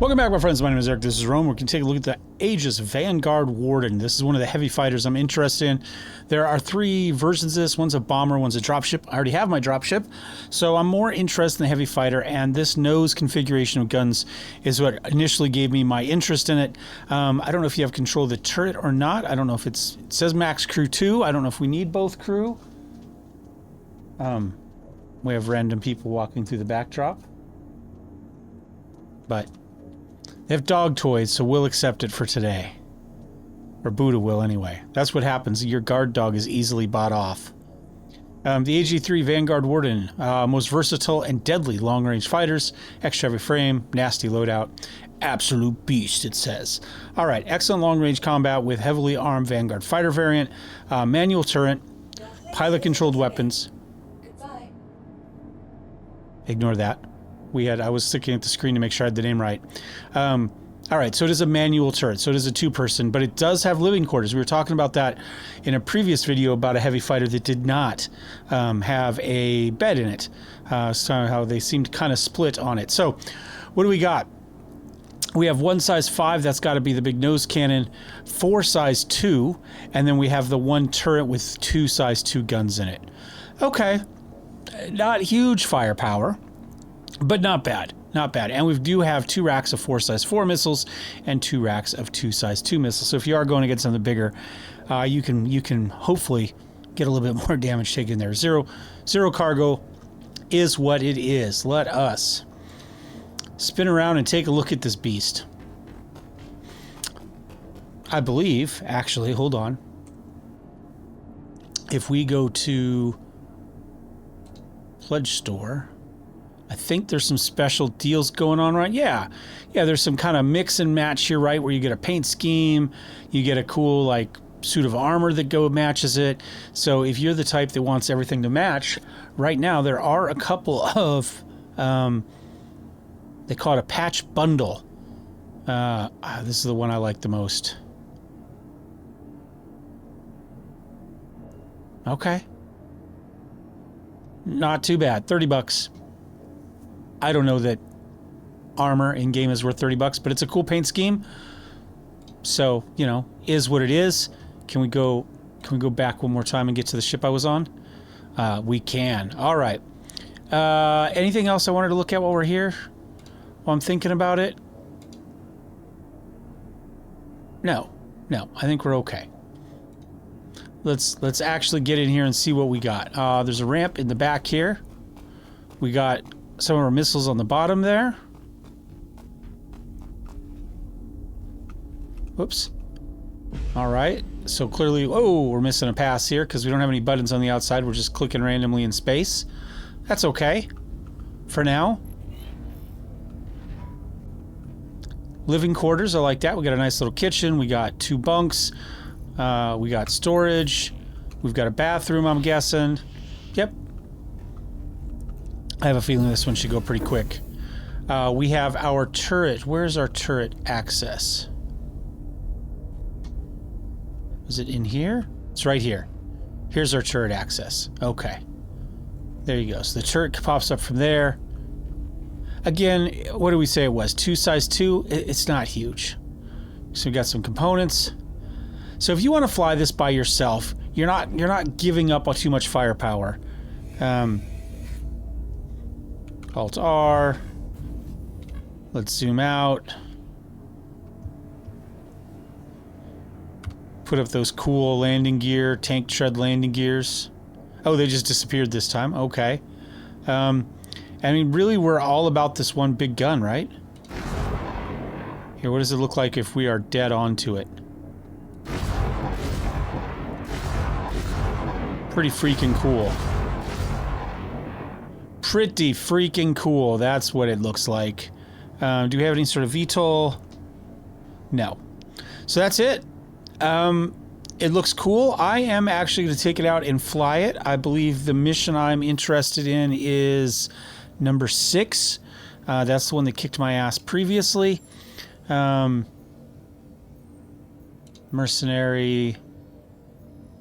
Welcome back, my friends. My name is Eric. This is Rome. We're going to take a look at the Aegis Vanguard Warden. This is one of the heavy fighters I'm interested in. There are three versions of this. One's a bomber, one's a dropship. I already have my dropship, so I'm more interested in the heavy fighter, and this nose configuration of guns is what initially gave me my interest in it. I don't know if you have control of the turret or not. I don't know if it says max crew 2. I don't know if we need both crew. We have random people walking through the backdrop. But they have dog toys, so we'll accept it for today. Or Buddha will, anyway. That's what happens. Your guard dog is easily bought off. The AG3 Vanguard Warden. Most versatile and deadly long-range fighters. Extra heavy frame. Nasty loadout. Absolute beast, it says. Alright, excellent long-range combat with heavily armed Vanguard fighter variant. Manual turret. Pilot-controlled weapons. Ignore that. I was looking at the screen to make sure I had the name right. Alright, so it is a manual turret, so it is a two-person, but it does have living quarters. We were talking about that in a previous video about a heavy fighter that did not have a bed in it. So how they seemed kind of split on it. So, what do we got? We have one size 5, that's got to be the big nose cannon, 4 size 2, and then we have the one turret with 2 size 2 guns in it. Okay, not huge firepower. But not bad, not bad. And we do have 2 racks of 4 size 4 missiles and 2 racks of 2 size 2 missiles. So if you are going to get something bigger, you can hopefully get a little bit more damage taken there. Zero cargo is what it is. Let us spin around and take a look at this beast. I believe, actually, hold on. If we go to Pledge Store, I think there's some special deals going on, right? Yeah, there's some kind of mix and match here, right? Where you get a paint scheme, you get a cool, like, suit of armor that matches it. So if you're the type that wants everything to match, right now there are a couple of, they call it a patch bundle. This is the one I like the most. Okay. Not too bad, 30 bucks. I don't know that armor in game is worth 30 bucks, but it's a cool paint scheme. So, you know, is what it is. Can we go back one more time and get to the ship I was on? We can. All right. Anything else I wanted to look at while we're here? While I'm thinking about it? No. I think we're okay. Let's actually get in here and see what we got. There's a ramp in the back here. We got some of our missiles on the bottom there. Whoops. Alright, so clearly, we're missing a pass here because we don't have any buttons on the outside. We're just clicking randomly in space. That's okay for now. Living quarters, I like that. We got a nice little kitchen. We got 2 bunks. We got storage. We've got a bathroom, I'm guessing. Yep. I have a feeling this one should go pretty quick. We have our turret. Where's our turret access? Is it in here? It's right here. Here's our turret access. Okay. There you go. So the turret pops up from there. Again, what did we say it was? 2 size 2? It's not huge. So we got some components. So if you want to fly this by yourself, you're not giving up on too much firepower. Alt R. Let's zoom out. Put up those cool landing gear, tank tread landing gears. Oh, they just disappeared this time. Okay. I mean, really, we're all about this one big gun, right? Here, what does it look like if we are dead onto it? Pretty freaking cool. Pretty freaking cool. That's what it looks like. Do we have any sort of VTOL? No. So that's it. It looks cool. I am actually going to take it out and fly it. I believe the mission I'm interested in is number 6. That's the one that kicked my ass previously. Mercenary.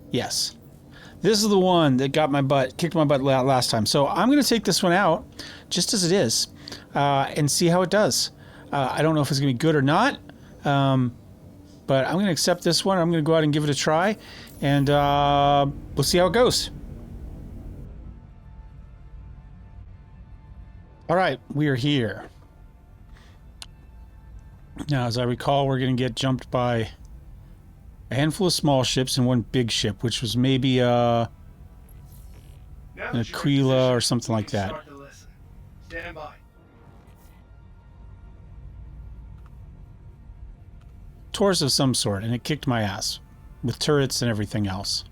Yes. This is the one that kicked my butt last time. So I'm going to take this one out, just as it is, and see how it does. I don't know if it's going to be good or not, but I'm going to accept this one. I'm going to go out and give it a try, and we'll see how it goes. All right, we are here. Now, as I recall, we're going to get jumped by a handful of small ships and one big ship, which was maybe an Aquila or something like that. Stand by. Taurus of some sort, and it kicked my ass with turrets and everything else.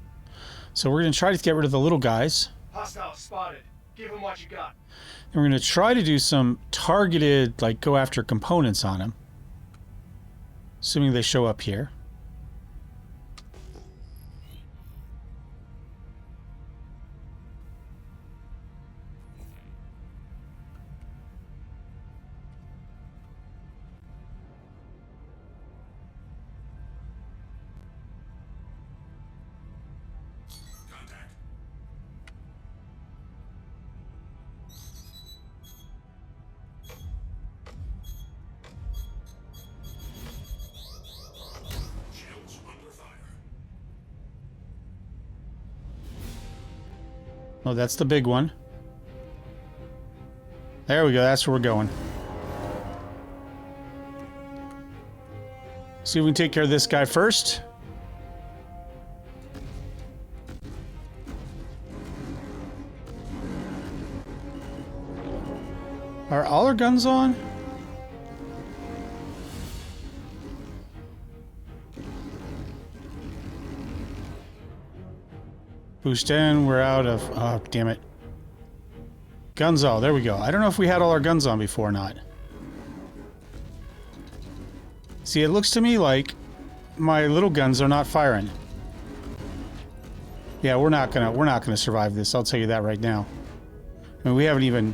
So we're going to try to get rid of the little guys. Hostile spotted. Give them what you got. And we're going to try to do some targeted, like, go after components on them. Assuming they show up here. Oh, that's the big one. There we go. That's where we're going. See if we can take care of this guy first. Are all our guns on? Boost in, we're out of... Oh, damn it. Guns all, there we go. I don't know if we had all our guns on before or not. See, it looks to me like my little guns are not firing. Yeah, we're not gonna survive this, I'll tell you that right now. I mean, we haven't even...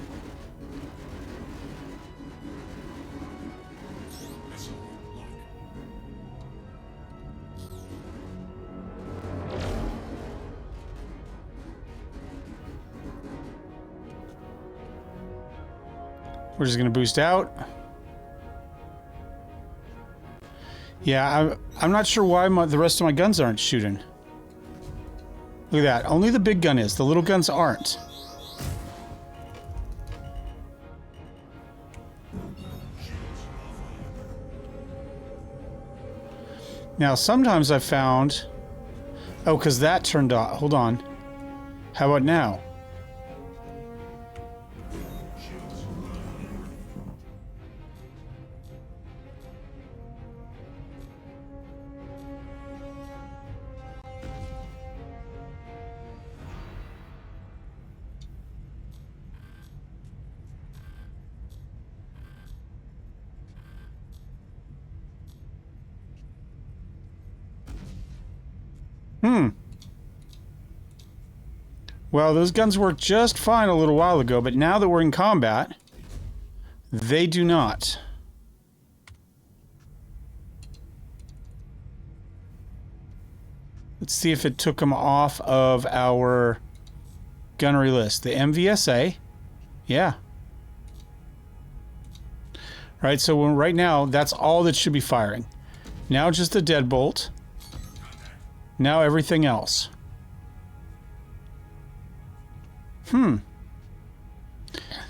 We're just going to boost out. Yeah, I'm not sure why the rest of my guns aren't shooting. Look at that. Only the big gun is. The little guns aren't. Now, sometimes I've found... Oh, because that turned off. Hold on. How about now? Well, those guns worked just fine a little while ago, but now that we're in combat, they do not. Let's see if it took them off of our gunnery list. The MVSA, yeah. Right, so right now, that's all that should be firing. Now just the deadbolt. Now everything else.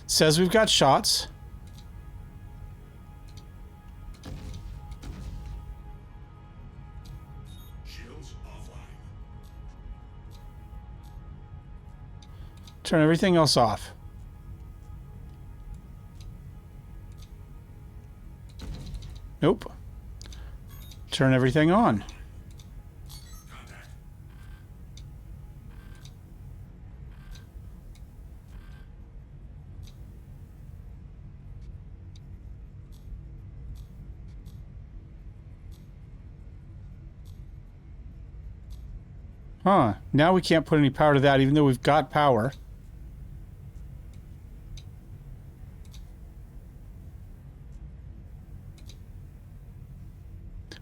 Says we've got shots. Shields offline. Turn everything else off. Nope. Turn everything on. Huh. Now we can't put any power to that, even though we've got power.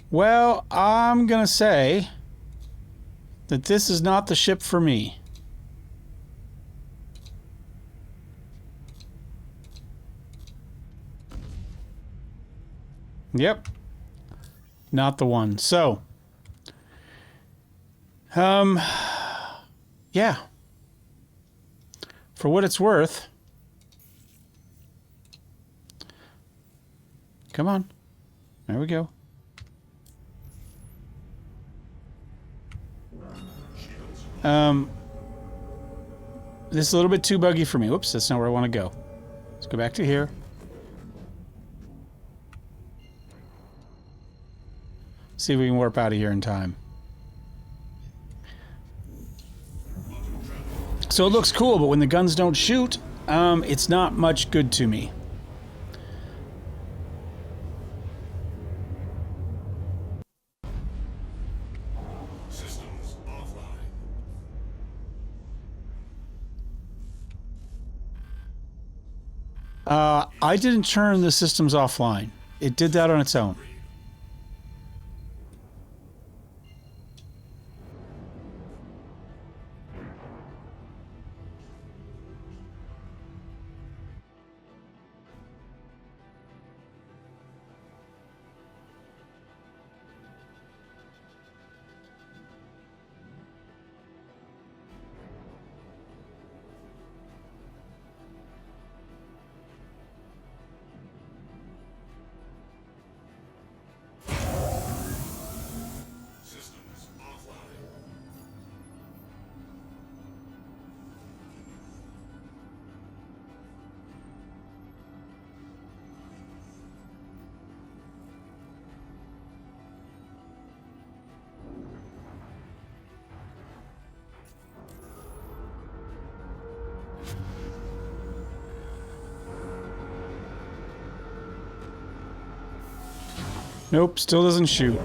Well, I'm gonna say that this is not the ship for me. Yep. Not the one. So, yeah. For what it's worth. Come on. There we go. This is a little bit too buggy for me. Whoops, that's not where I want to go. Let's go back to here. See if we can warp out of here in time. So it looks cool, but when the guns don't shoot, it's not much good to me. Systems offline. I didn't turn the systems offline. It did that on its own. Systems offline. Nope, still doesn't shoot.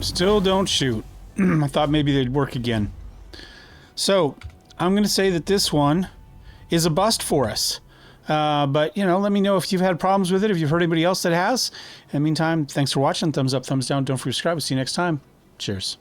Still don't shoot. I thought maybe they'd work again. So, I'm going to say that this one is a bust for us. But, you know, let me know if you've had problems with it, if you've heard anybody else that has. In the meantime, thanks for watching. Thumbs up, thumbs down. Don't forget to subscribe. We'll see you next time. Cheers.